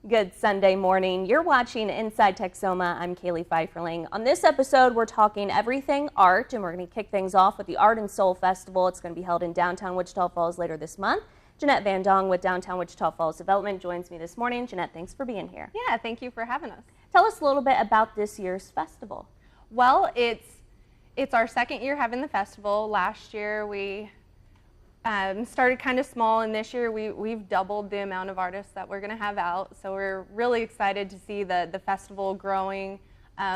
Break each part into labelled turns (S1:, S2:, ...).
S1: Good Sunday morning. You're watching Inside Texoma. I'm Kaylee Pfeifferling. On this episode, we're talking everything art, and we're going to kick things off with the Art and Soul Festival. It's going to be held in downtown Wichita Falls later this month. Jeanette Van Dong with Downtown Wichita Falls Development joins me this morning. Jeanette, thanks for being here.
S2: Yeah, thank you for having us.
S1: Tell us a little bit about this year's festival.
S2: Well, it's our second year having the festival. Last year we started kind of small, and this year we've doubled the amount of artists that we're going to have out. So we're really excited to see the festival growing.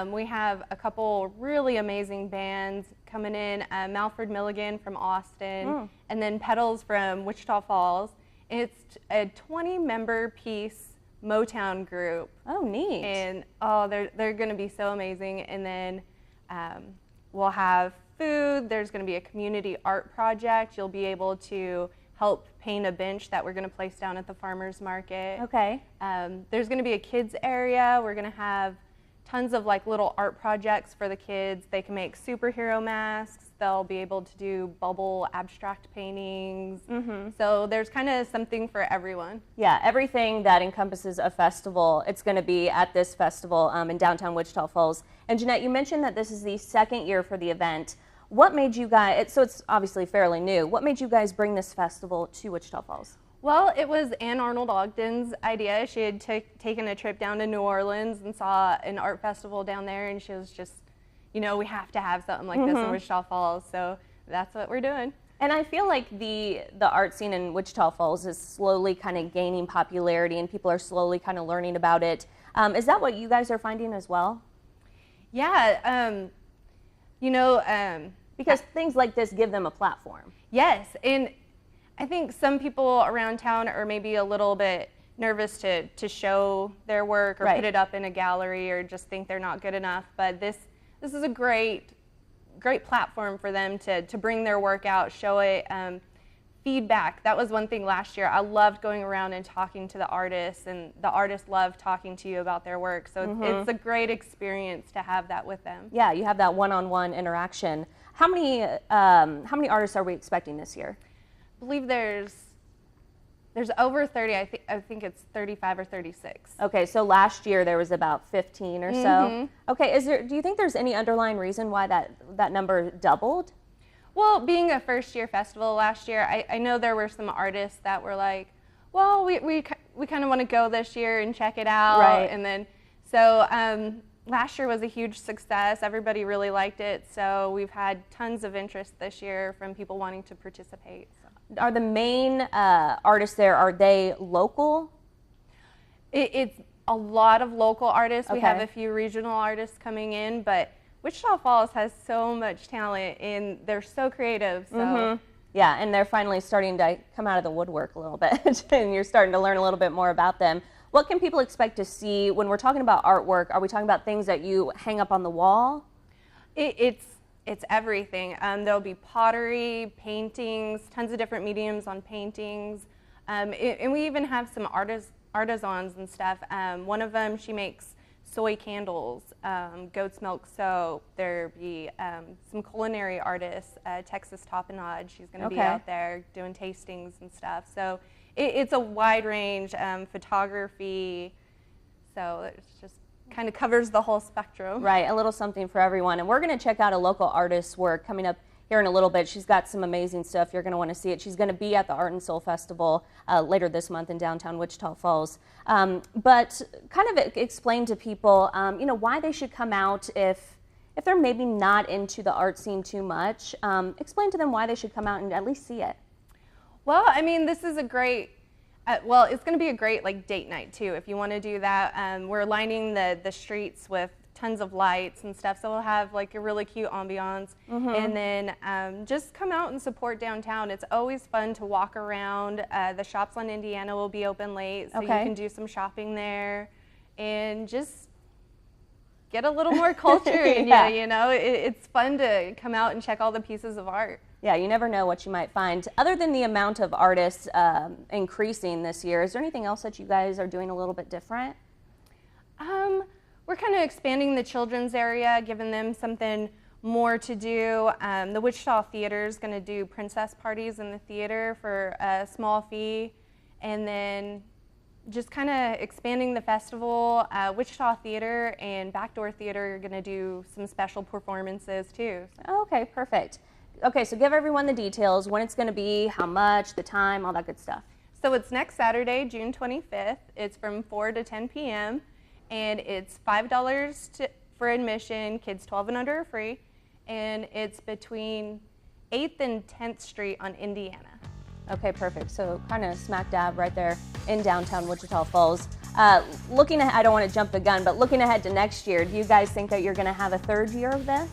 S2: We have a couple really amazing bands coming in, Malford Milligan from Austin, and then Petals from Wichita Falls. It's a 20-member piece Motown group.
S1: Oh, neat.
S2: And they're going to be so amazing. And then we'll have food. There's going to be a community art project. You'll be able to help paint a bench that we're going to place down at the farmers market.
S1: Okay.
S2: There's going to be a kids area. We're going to have tons of like little art projects for the kids. They can make superhero masks. They'll be able to do bubble abstract paintings. So there's kind of something for everyone.
S1: Yeah, everything that encompasses a festival, it's going to be at this festival in downtown Wichita Falls. And Jeanette, you mentioned that this is the second year for the event. What made you guys, so it's obviously fairly new, what made you guys bring this festival to Wichita Falls?
S2: Well, it was Ann Arnold Ogden's idea. She had taken a trip down to New Orleans and saw an art festival down there, and she was just, you know, we have to have something like this in Wichita Falls, so that's what we're doing.
S1: And I feel like the art scene in Wichita Falls is slowly kind of gaining popularity, and people are slowly kind of learning about it. Is that what you guys are finding as well?
S2: Yeah,
S1: because things like this give them a platform.
S2: Yes, and I think some people around town are maybe a little bit nervous to show their work or put it up in a gallery, or just think they're not good enough. But this is a great platform for them to bring their work out, show it. Feedback, that was one thing last year. I loved going around and talking to the artists, and the artists love talking to you about their work. So it's a great experience to have that with them.
S1: Yeah, you have that one-on-one interaction. How many artists are we expecting this year?
S2: I believe there's over 30. I think it's 35 or 36.
S1: Okay, so last year there was about 15 or so. Okay, do you think there's any underlying reason why that number doubled?
S2: Well, being a first-year festival last year, I know there were some artists that were like, well, we kind of want to go this year and check it out.
S1: Right.
S2: And then, so last year was a huge success. Everybody really liked it. So we've had tons of interest this year from people wanting to participate. So.
S1: Are the main artists there, are they local?
S2: It's a lot of local artists.
S1: Okay.
S2: We have a few regional artists coming in, but Wichita Falls has so much talent, and they're so creative. So.
S1: Yeah, and they're finally starting to come out of the woodwork a little bit, and you're starting to learn a little bit more about them. What can people expect to see when we're talking about artwork? Are we talking about things that you hang up on the wall?
S2: It's everything. There'll be pottery, paintings, tons of different mediums on paintings, and we even have some artisans and stuff. One of them, she makes soy candles, goat's milk soap. There'll be some culinary artists, Texas Tapenade. She's going to be out there doing tastings and stuff. So it's a wide range, photography. So it's just kind of covers the whole spectrum.
S1: Right, a little something for everyone. And we're going to check out a local artist's work coming up here in a little bit. She's got some amazing stuff. You're going to want to see it. She's going to be at the Art and Soul Festival later this month in downtown Wichita Falls. But kind of explain to people, why they should come out if they're maybe not into the art scene too much. Explain to them why they should come out and at least see it.
S2: Well, I mean, this is a great, it's going to be a great like date night too. If you want to do that, we're lining the streets with tons of lights and stuff, so we'll have like a really cute ambiance. And then just come out and support downtown. It's always fun to walk around. The shops on Indiana will be open late, so you can do some shopping there and just get a little more culture in you. You know, it's fun to come out and check all the pieces of art.
S1: Yeah, you never know what you might find. Other than the amount of artists increasing this year, is there anything else that you guys are doing a little bit different?
S2: We're kind of expanding the children's area, giving them something more to do. The Wichita Theater is going to do princess parties in the theater for a small fee. And then just kind of expanding the festival. Wichita Theater and Backdoor Theater are going to do some special performances too.
S1: Okay, perfect. Okay, so give everyone the details, when it's going to be, how much, the time, all that good stuff.
S2: So it's next Saturday, June 25th. It's from 4 to 10 p.m. and it's $5 for admission. Kids 12 and under are free, and it's between 8th and 10th Street on Indiana.
S1: Okay, perfect. So kind of smack dab right there in downtown Wichita Falls. Looking ahead, I don't want to jump the gun, but looking ahead to next year, do you guys think that you're going to have a third year of this?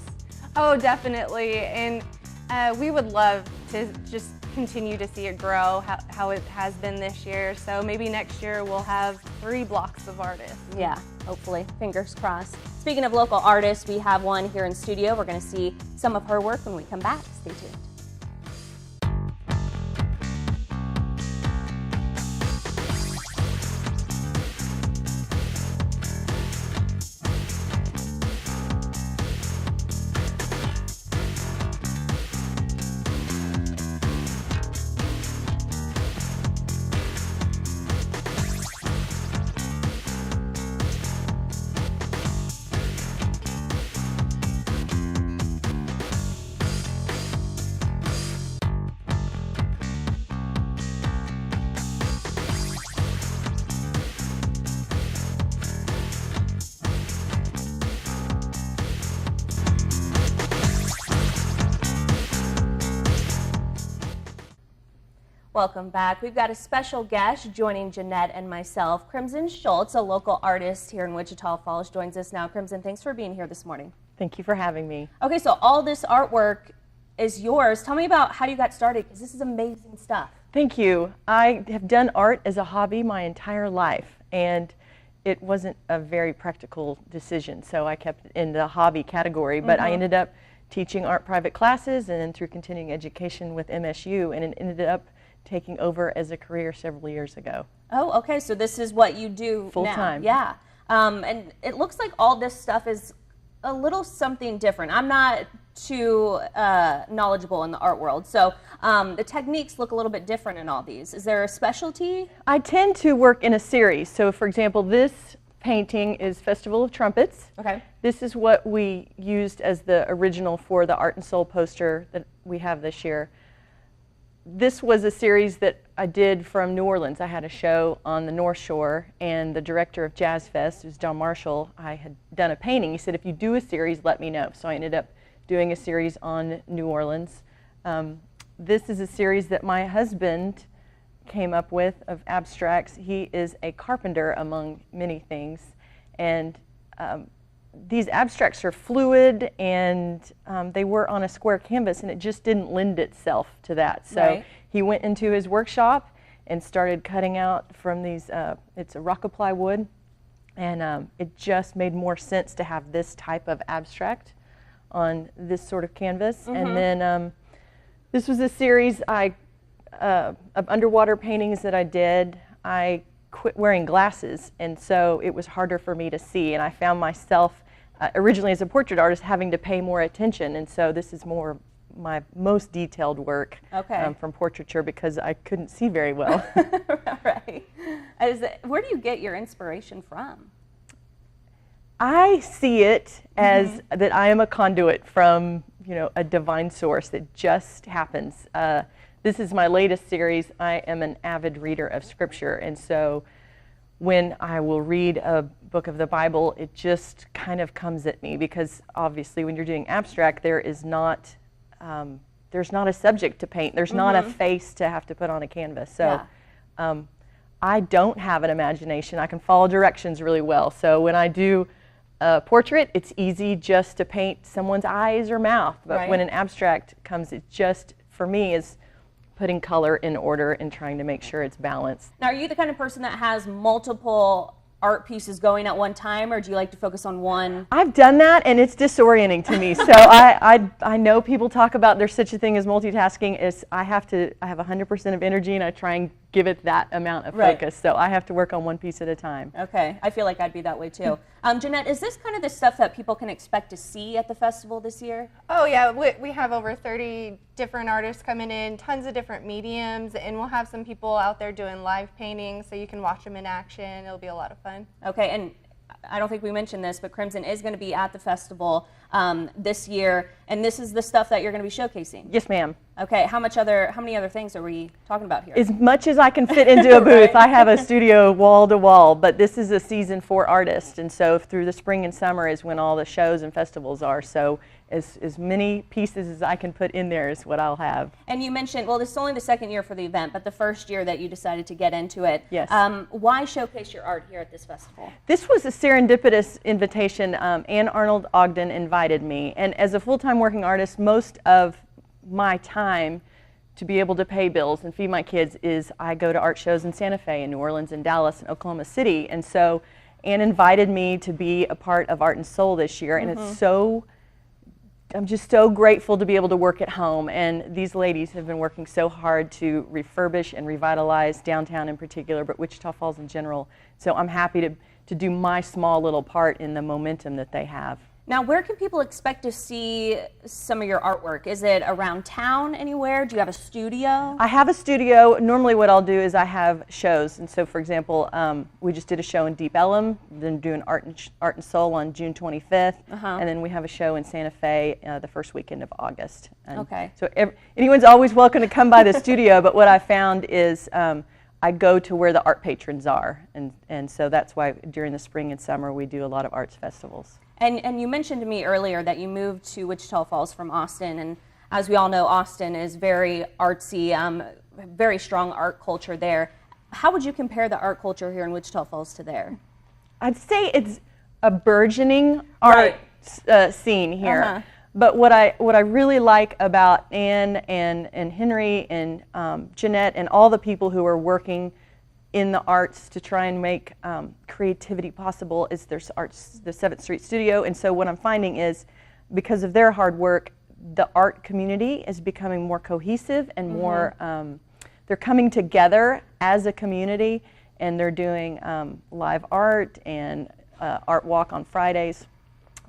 S2: Oh, definitely. And we would love to just continue to see it grow how it has been this year. So maybe next year we'll have 3 blocks of artists.
S1: Yeah, hopefully. Fingers crossed. Speaking of local artists, we have one here in studio. We're going to see some of her work when we come back. Stay tuned. Welcome back. We've got a special guest joining Jeanette and myself. Crimson Schultz, a local artist here in Wichita Falls, joins us now. Crimson, thanks for being here this morning.
S3: Thank you for having me.
S1: Okay, so all this artwork is yours. Tell me about how you got started, because this is amazing stuff.
S3: Thank you. I have done art as a hobby my entire life, and it wasn't a very practical decision, so I kept it in the hobby category, but I ended up teaching art private classes and then through continuing education with MSU, and it ended up taking over as a career several years ago.
S1: Oh, okay, so this is what you do
S3: full
S1: now.
S3: time.
S1: Yeah, and it looks like all this stuff is a little something different. I'm not too knowledgeable in the art world, so the techniques look a little bit different in all these. Is there a specialty?
S3: I tend to work in a series. So for example, this painting is Festival of Trumpets.
S1: Okay.
S3: This is what we used as the original for the Art and Soul poster that we have this year. This was a series that I did from New Orleans. I had a show on the North Shore, and the director of Jazz Fest, who's John Marshall, I had done a painting. He said, if you do a series, let me know. So I ended up doing a series on New Orleans. This is a series that my husband came up with of abstracts. He is a carpenter, among many things, and these abstracts are fluid, and they were on a square canvas, and it just didn't lend itself to that. So he went into his workshop and started cutting out from these, it's a rock-aply wood, and it just made more sense to have this type of abstract on this sort of canvas. And then this was a series of underwater paintings that I did. I quit wearing glasses, and so it was harder for me to see, and I found myself originally as a portrait artist having to pay more attention, and so this is more my most detailed work from portraiture because I couldn't see very well.
S1: Right. Where do you get your inspiration from?
S3: I see it as that I am a conduit from, you know, a divine source that just happens. This is my latest series. I am an avid reader of scripture, and so when I will read a book of the Bible, it just kind of comes at me, because obviously when you're doing abstract, there's not a subject to paint. There's not a face to have to put on a canvas. So I don't have an imagination. I can follow directions really well. So when I do a portrait, it's easy just to paint someone's eyes or mouth. But when an abstract comes, it just, for me, is putting color in order and trying to make sure it's balanced.
S1: Now, are you the kind of person that has multiple art pieces going at one time, or do you like to focus on one?
S3: I've done that, and it's disorienting to me. So I know people talk about there's such a thing as multitasking. I have 100% of energy, and I try and give it that amount of
S1: Right.
S3: focus. So I have to work on one piece at a time.
S1: Okay, I feel like I'd be that way too. Jeanette, is this kind of the stuff that people can expect to see at the festival this year?
S2: Oh yeah, we have over 30 different artists coming in, tons of different mediums, and we'll have some people out there doing live paintings so you can watch them in action. It'll be a lot of fun.
S1: Okay, and I don't think we mentioned this, but Crimson is going to be at the festival this year, and this is the stuff that you're going to be showcasing.
S3: Yes, ma'am.
S1: Okay, how many other things are we talking about here?
S3: As much as I can fit into a booth.
S1: Right.
S3: I have a studio wall to wall, but this is a season for artists, and so through the spring and summer is when all the shows and festivals are. So as many pieces as I can put in there is what I'll have.
S1: And you mentioned, well, this is only the second year for the event, but the first year that you decided to get into it.
S3: Yes.
S1: Why showcase your art here at this festival?
S3: This was a serendipitous invitation. Ann Arnold Ogden invited me, and as a full-time working artist, most of my time to be able to pay bills and feed my kids is I go to art shows in Santa Fe and New Orleans and Dallas and Oklahoma City, and so Ann invited me to be a part of Art and Soul this year, and I'm just so grateful to be able to work at home, and these ladies have been working so hard to refurbish and revitalize downtown in particular, but Wichita Falls in general, so I'm happy to do my small little part in the momentum that they have.
S1: Now, where can people expect to see some of your artwork? Is it around town anywhere? Do you have a studio?
S3: I have a studio. Normally what I'll do is I have shows, and so for example, we just did a show in Deep Ellum, then doing Art and Soul on June 25th, and then we have a show in Santa Fe the first weekend of August. And
S1: okay.
S3: So anyone's always welcome to come by the studio, but what I found is I go to where the art patrons are, and so that's why during the spring and summer we do a lot of arts festivals.
S1: And you mentioned to me earlier that you moved to Wichita Falls from Austin, and as we all know, Austin is very artsy, very strong art culture there. How would you compare the art culture here in Wichita Falls to there?
S3: I'd say it's a burgeoning art scene here. But what I really like about Ann and Henry and Jeanette and all the people who are working in the arts to try and make creativity possible is there's the 7th Street Studio, and so what I'm finding is because of their hard work, the art community is becoming more cohesive and more, they're coming together as a community, and they're doing live art and art walk on Fridays.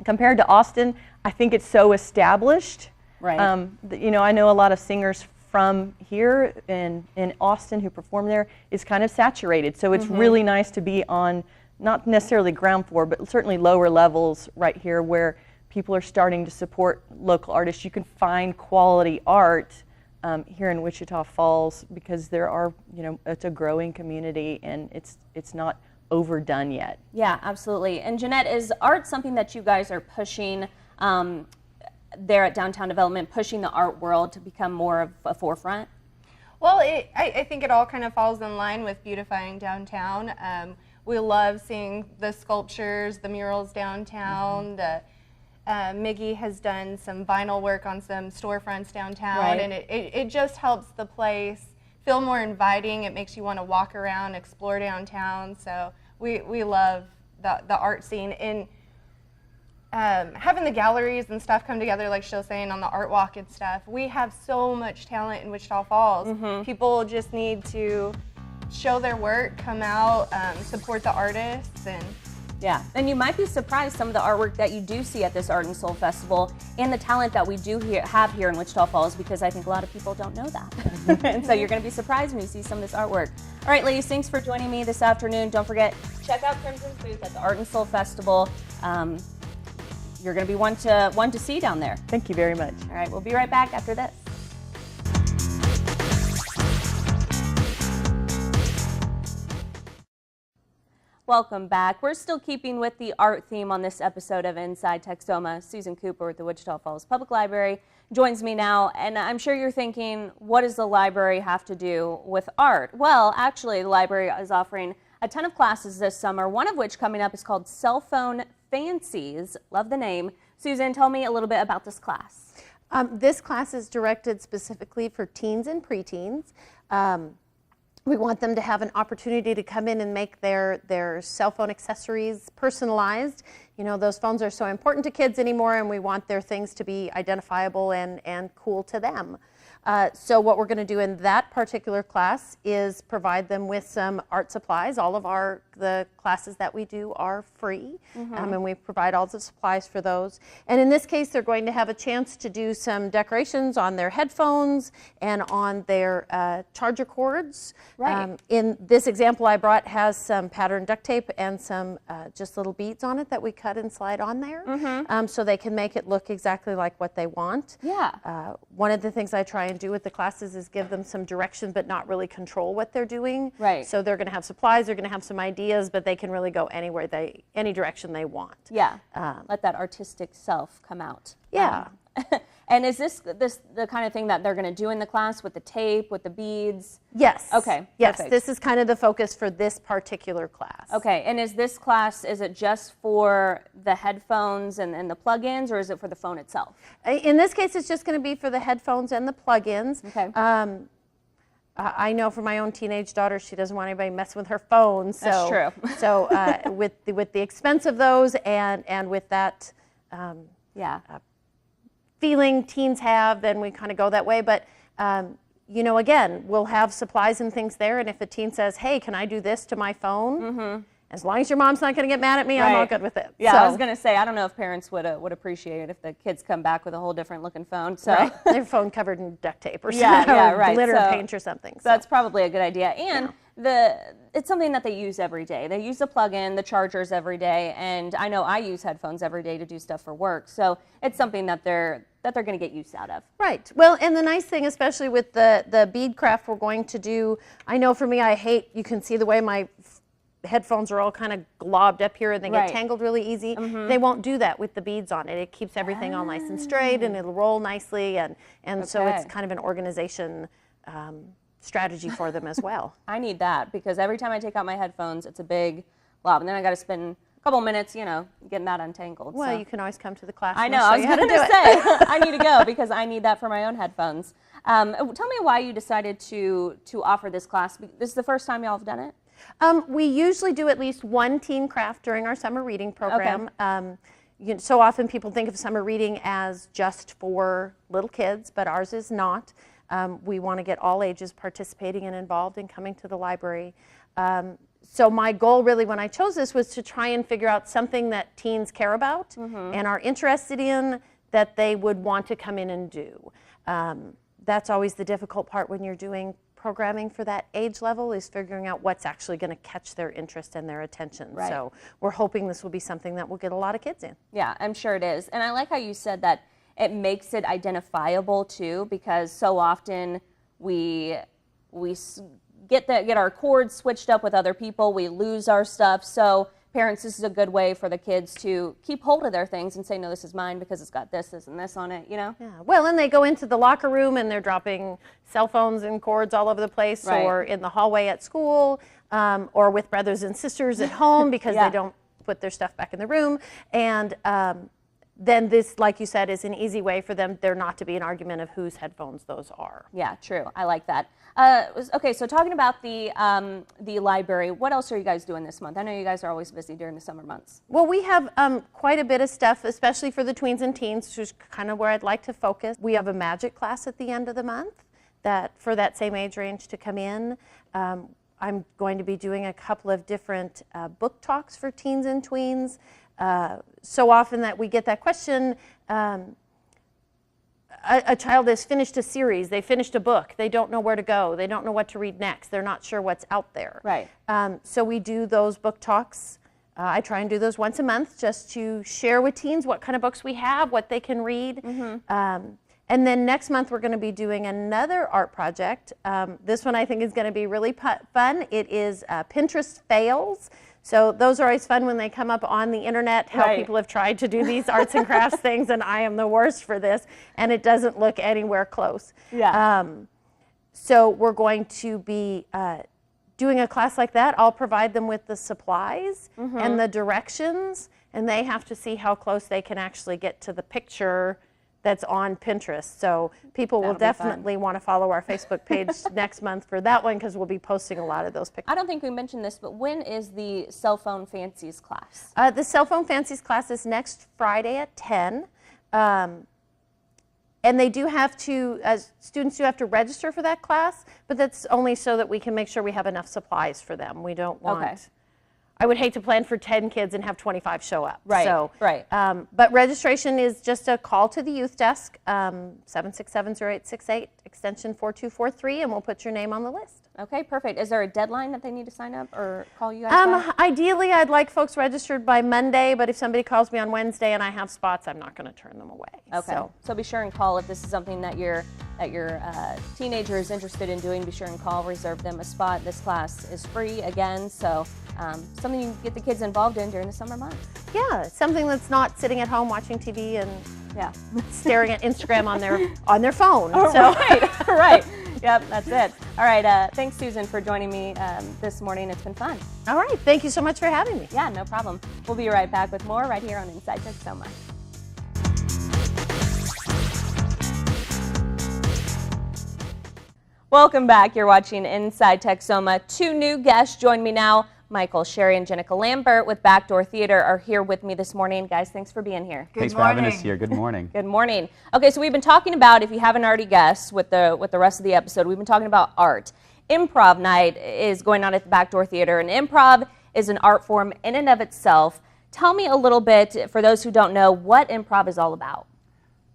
S3: Compared to Austin, I think it's so established.
S1: Right.
S3: I know a lot of singers from here in Austin who perform there is kind of saturated. So it's really nice to be on, not necessarily ground floor, but certainly lower levels right here where people are starting to support local artists. You can find quality art here in Wichita Falls because there are, it's a growing community and it's not overdone yet.
S1: Yeah, absolutely. And Jeanette, is art something that you guys are pushing there at Downtown Development, pushing the art world to become more of a forefront?
S2: Well, I think it all kind of falls in line with beautifying downtown. We love seeing the sculptures, the murals downtown. Miggy has done some vinyl work on some storefronts downtown, and it just helps the place feel more inviting. It makes you want to walk around, explore downtown. So we love the art scene. And having the galleries and stuff come together, like she was saying, on the art walk and stuff, we have so much talent in Wichita Falls. People just need to show their work, come out, support the artists, and
S1: yeah, and you might be surprised some of the artwork that you do see at this Art and Soul Festival and the talent that we do have here in Wichita Falls, because I think a lot of people don't know that. And so you're going to be surprised when you see some of this artwork. All right, ladies, thanks for joining me this afternoon. Don't forget, check out Crimson's booth at the Art and Soul Festival. You're going to be one to see down there.
S3: Thank you very much.
S1: All right, we'll be right back after this. Welcome back. We're still keeping with the art theme on this episode of Inside Texoma. Susan Cooper with the Wichita Falls Public Library joins me now, and I'm sure you're thinking, what does the library have to do with art? Well, actually, the library is offering a ton of classes this summer, one of which coming up is called Cell Phone Fancies. Love the name. Susan, tell me a little bit about this class.
S4: This class is directed specifically for teens and preteens. We want them to have an opportunity to come in and make their cell phone accessories personalized. You know, those phones are so important to kids anymore, and we want their things to be identifiable and cool to them. So what we're going to do in that particular class is provide them with some art supplies. All of the classes that we do are free, and we provide all the supplies for those. And in this case, they're going to have a chance to do some decorations on their headphones and on their charger cords.
S1: Right.
S4: In this example I brought has some patterned duct tape and some just little beads on it that we cut and slide on there, so they can make it look exactly like what they want.
S1: Yeah.
S4: One of the things I try and do with the classes is give them some direction but not really control what they're doing.
S1: Right.
S4: So they're going to have supplies, they're going to have some ideas, but they can really go anywhere any direction they want.
S1: Yeah. Let that artistic self come out.
S4: Yeah.
S1: And is this the kind of thing that they're going to do in the class with the tape, with the beads?
S4: Yes.
S1: Okay.
S4: Yes,
S1: Perfect.
S4: this is kind of the focus for this particular class.
S1: Okay, and is this class, is it just for the headphones and the plug-ins, or is it for the phone itself?
S4: In this case, it's just going to be for the headphones and the plug-ins.
S1: Okay.
S4: I know for my own teenage daughter, she doesn't want anybody messing with her phone. So,
S1: That's true.
S4: So with the expense of those and with that
S1: Yeah.
S4: feeling teens have, then we kind of go that way. But you know, again, we'll have supplies and things there. And if a teen says, "Hey, can I do this to my phone?" As long as your mom's not going to get mad at me, I'm all
S1: Right.
S4: good with it.
S1: Yeah,
S4: So,
S1: I was going to say, I don't know if parents would appreciate it if the kids come back with a whole different looking phone. So
S4: right. Their phone covered in duct tape or
S1: Yeah,
S4: something,
S1: yeah,
S4: or
S1: right.
S4: glitter
S1: So
S4: paint or something. So
S1: that's probably a good idea. And it's something that they use every day. They use the plug-in, the chargers every day, and I know I use headphones every day to do stuff for work. So it's something that they're going to get use out of.
S4: Right. Well, and the nice thing, especially with the bead craft we're going to do, I know for me, you can see the way my headphones are all kind of globbed up here and they
S1: Right.
S4: get tangled really easy. They won't do that with the beads on it. It keeps everything all nice and straight and it'll roll nicely, and so it's
S1: Okay.
S4: kind of an organization strategy for them as well.
S1: I need that because every time I take out my headphones, it's a big blob, and then I got to spend a couple minutes, getting that untangled.
S4: Well,
S1: so.
S4: you can always come to the class.
S1: I
S4: and
S1: know.
S4: we'll
S1: I
S4: show
S1: was
S4: you how
S1: going
S4: to do
S1: to
S4: it.
S1: say I need to go because I need that for my own headphones. Tell me why you decided to offer this class. This is the first time y'all have done it.
S4: We usually do at least one teen craft during our summer reading program. So often people think of summer reading as just for little kids, but ours is not. We want to get all ages participating and involved in coming to the library. So my goal really when I chose this was to try and figure out something that teens care about and are interested in that they would want to come in and do. That's always the difficult part when you're doing programming for that age level, is figuring out what's actually going to catch their interest and their attention.
S1: Right.
S4: So we're hoping this will be something that will get a lot of kids in.
S1: Yeah, I'm sure it is. And I like how you said that it makes it identifiable too, because so often we get our cords switched up with other people, we lose our stuff. So parents, this is a good way for the kids to keep hold of their things and say, no, this is mine because it's got this, and this on it,
S4: Yeah. Well, and they go into the locker room and they're dropping cell phones and cords all over the place,
S1: Right.
S4: or in the hallway at school, or with brothers and sisters at home because
S1: Yeah.
S4: they don't put their stuff back in the room. And then this, like you said, is an easy way for there not to be an argument of whose headphones those are.
S1: Yeah, true. I like that. Okay, so talking about the library, what else are you guys doing this month? I know you guys are always busy during the summer months.
S4: Well, we have quite a bit of stuff, especially for the tweens and teens, which is kind of where I'd like to focus. We have a magic class at the end of the month for that same age range to come in. I'm going to be doing a couple of different book talks for teens and tweens. So often that we get that question, a child has finished a series, they finished a book, they don't know where to go, they don't know what to read next, they're not sure what's out there.
S1: Right.
S4: So we do those book talks. I try and do those once a month just to share with teens what kind of books we have, what they can read. And then next month we're going to be doing another art project. This one I think is going to be really fun. It is Pinterest fails. So those are always fun when they come up on the internet, how
S1: Right.
S4: people have tried to do these arts and crafts things, and I am the worst for this, and it doesn't look anywhere close.
S1: Yeah.
S4: So we're going to be doing a class like that. I'll provide them with the supplies and the directions, and they have to see how close they can actually get to the picture that's on Pinterest. So people will
S1: That'll be fun.
S4: definitely want to follow our Facebook page next month for that one, because we'll be posting a lot of those pictures.
S1: I don't think we mentioned this, but when is the cell phone fancies class?
S4: The Cell Phone Fancies class is next Friday at 10. And they do have to, students do have to register for that class, but that's only so that we can make sure we have enough supplies for them. We don't want,
S1: Okay.
S4: I would hate to plan for 10 kids and have 25 show up.
S1: Right,
S4: So,
S1: right.
S4: but registration is just a call to the youth desk, 767-0868, extension 4243, and we'll put your name on the list.
S1: Okay, perfect. Is there a deadline that they need to sign up or call you guys back?
S4: Ideally, I'd like folks registered by Monday, but if somebody calls me on Wednesday and I have spots, I'm not going to turn them away.
S1: Okay, so be sure and call if this is something that your teenager is interested in doing. Be sure and call, reserve them a spot. This class is free again, so something you can get the kids involved in during the summer months.
S4: Yeah, something that's not sitting at home watching TV and
S1: Yeah.
S4: staring at Instagram on their phone.
S1: So. Right, right. Yep, that's it. All right, thanks, Susan, for joining me this morning. It's been fun.
S4: All right, thank you so much for having me.
S1: Yeah, no problem. We'll be right back with more right here on Inside Texoma. Welcome back. You're watching Inside Texoma. Two new guests join me now. Michael Sherry and Jenica Lambert with Backdoor Theater are here with me this morning. Guys, thanks for being here.
S5: Thanks for having us here. Good morning.
S1: Good morning. Okay, so we've been talking about, if you haven't already guessed with the rest of the episode, we've been talking about art. Improv night is going on at the Backdoor Theater, and improv is an art form in and of itself. Tell me a little bit, for those who don't know, what improv is all about.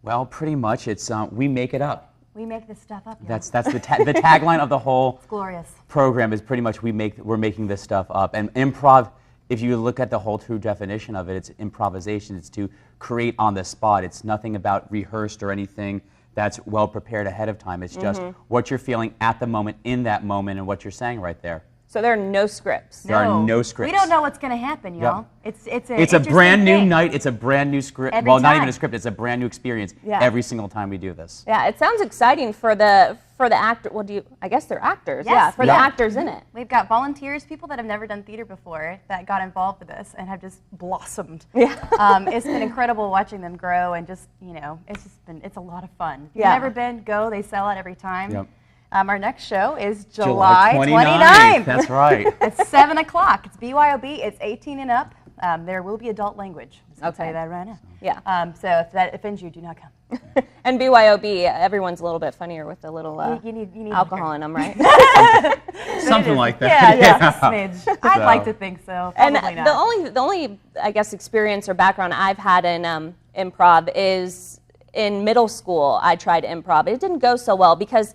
S5: Well, pretty much it's we make it up.
S6: We make this stuff up.
S5: That's the the tagline of the whole
S6: It's glorious.
S5: program is pretty much we're making this stuff up. And improv, if you look at the whole true definition of it, it's improvisation. It's to create on the spot. It's nothing about rehearsed or anything that's well prepared ahead of time. It's just what you're feeling at the moment, in that moment, and what you're saying right there.
S1: So there are no scripts.
S5: There are no scripts.
S6: We don't know what's going to happen, y'all.
S5: Yep.
S6: It's
S5: a brand new
S6: thing.
S5: night. It's a brand new script.
S6: Every
S5: Well, not
S6: time.
S5: even a script. It's a brand new experience
S1: Yeah.
S5: every single time we do this.
S1: Yeah, it sounds exciting for the actor. Well, I guess they're actors.
S6: Yes.
S1: Yeah, for the
S5: Yeah.
S1: actors in it.
S6: We've got volunteers, people that have never done theater before, that got involved with this and have just blossomed.
S1: Yeah.
S6: It's been incredible watching them grow, and just, it's a lot of fun. If
S1: Yeah.
S6: you've never been, go. They sell out every time.
S5: Yep.
S6: Our next show is July
S5: 29th.
S6: 29th.
S5: That's right.
S6: It's 7 o'clock. It's BYOB. It's 18 and up. There will be adult language. I'll tell you that right now.
S1: Yeah.
S6: So if that offends you, do not come.
S1: And BYOB, everyone's a little bit funnier with the little
S6: You need
S1: alcohol in them, right?
S5: Something like that.
S6: Yeah, just a smidge. I'd like to think so.
S1: And
S6: Probably not.
S1: the only I guess experience or background I've had in improv is in middle school. I tried improv. It didn't go so well because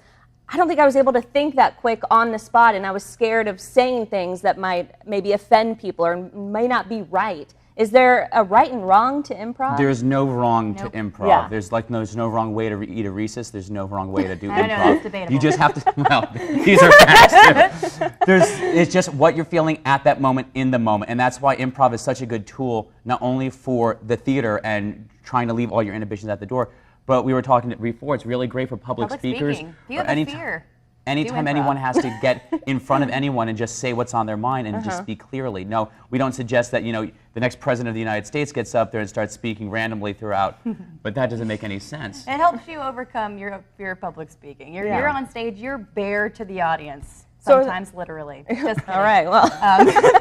S1: I don't think I was able to think that quick on the spot, and I was scared of saying things that might maybe offend people or may not be right. Is there a right and wrong to improv?
S5: There's no wrong to improv.
S1: Yeah.
S5: There's no wrong way to eat a Reese's. There's no wrong way to do
S6: I don't know,
S5: improv.
S6: that's debatable.
S5: You just have to. Well, these are facts. It's just what you're feeling at that moment, in the moment, and that's why improv is such a good tool, not only for the theater and trying to leave all your inhibitions at the door, but we were talking before. It's really great for public speakers.
S6: speaking. Do you
S5: or
S6: have a
S5: any
S6: fear?
S5: Anytime
S6: improv.
S5: anyone has to get in front of anyone and just say what's on their mind and just speak clearly. No, we don't suggest that, the next president of the United States gets up there and starts speaking randomly throughout, but that doesn't make any sense.
S6: It helps you overcome your fear of public speaking. You're on stage, you're bare to the audience.
S1: So-
S6: Sometimes literally. Just kidding.
S1: All right, well,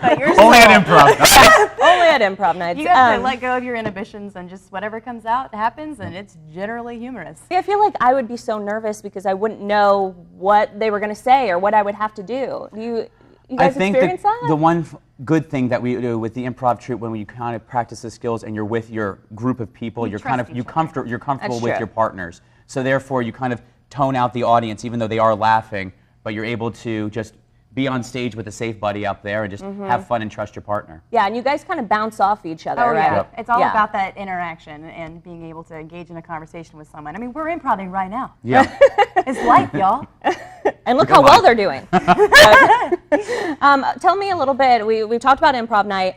S6: But you're
S5: Only
S6: still-
S5: at improv.
S1: only at improv nights.
S6: You have to let go of your inhibitions, and just whatever comes out happens, and it's generally humorous.
S1: I feel like I would be so nervous because I wouldn't know what they were going to say or what I would have to do. Do you guys experience that?
S5: The one good thing that we do with the improv troupe, when you kind of practice the skills and you're with your group of people, you're comfortable
S1: That's
S5: with
S1: true.
S5: your partners. So therefore, you kind of tone out the audience, even though they are laughing, but you're able to just be on stage with a safe buddy up there and just have fun and trust your partner.
S1: Yeah, and you guys kind of bounce off each other,
S6: Oh,
S1: right?
S6: yeah.
S5: Yep.
S6: It's all
S1: Yeah.
S6: about that interaction and being able to engage in a conversation with someone. I mean, we're improvising right now.
S5: Yeah.
S6: It's life, y'all.
S1: And look
S5: Go
S1: how well
S5: on.
S1: they're doing. Tell me a little bit. We've talked about improv night.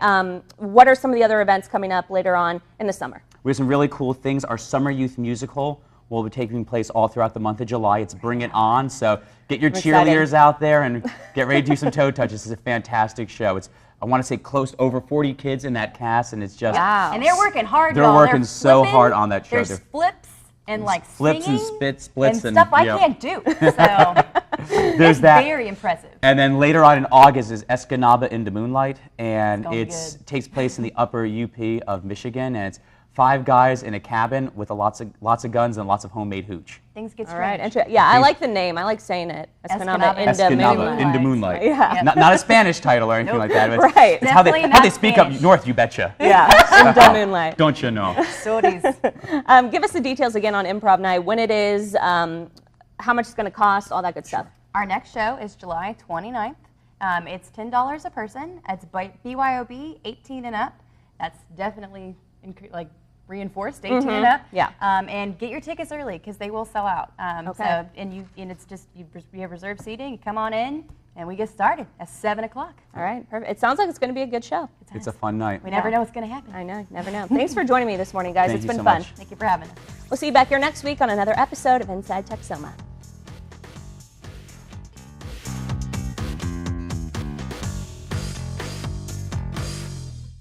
S1: What are some of the other events coming up later on in the summer?
S5: We have some really cool things. Our Summer Youth Musical will be taking place all throughout the month of July. It's Bring It On, so get your
S1: excited.
S5: cheerleaders out there and get ready to do some toe touches. It's a fantastic show. It's, I want to say, close over 40 kids in that cast, and it's just
S1: Wow.
S6: And they're working hard,
S5: They're
S6: y'all.
S5: working so
S6: flipping.
S5: hard on that show.
S6: There's
S5: They're-
S6: flips and like
S5: flips and
S6: singing
S5: splits
S6: and stuff I
S5: yep.
S6: can't do. So
S5: There's
S6: it's
S5: that.
S6: very impressive.
S5: And then later on in August is Escanaba into Moonlight, and
S6: gonna be
S5: it
S6: good.
S5: takes place in the upper UP of Michigan, and it's 5 guys in a cabin with lots of guns and lots of homemade hooch.
S6: Things get
S1: All right.
S6: strange.
S1: Yeah, I like the name. I like saying it.
S6: Escanaba.
S5: Escanaba, into moonlight.
S1: Yeah.
S5: Not a Spanish title or anything like that. But
S1: Right.
S5: It's how they
S6: Definitely not
S5: speak up
S6: Spanish.
S5: north, you betcha.
S1: Yeah, into moonlight.
S5: Don't you know?
S6: Sorties.
S1: Give us the details again on Improv Night, when it is, how much it's going to cost, all that good stuff.
S6: Our next show is July 29th. It's $10 a person. It's BYOB 18 and up. That's definitely reinforced 18 and up.
S1: Yeah.
S6: And get your tickets early because they will sell out.
S1: Okay.
S6: So, and it's just you have reserved seating. You come on in, and we get started at 7 o'clock.
S1: All right, perfect. It sounds like it's going to be a good show.
S5: It's a fun night.
S6: We never know what's going to happen.
S1: I know, never know. Thanks for joining me this morning, guys.
S5: Thank
S1: It's
S5: you
S1: been
S5: so
S1: fun.
S5: much.
S6: Thank you for having us.
S1: We'll see you back here next week on another episode of Inside Texoma.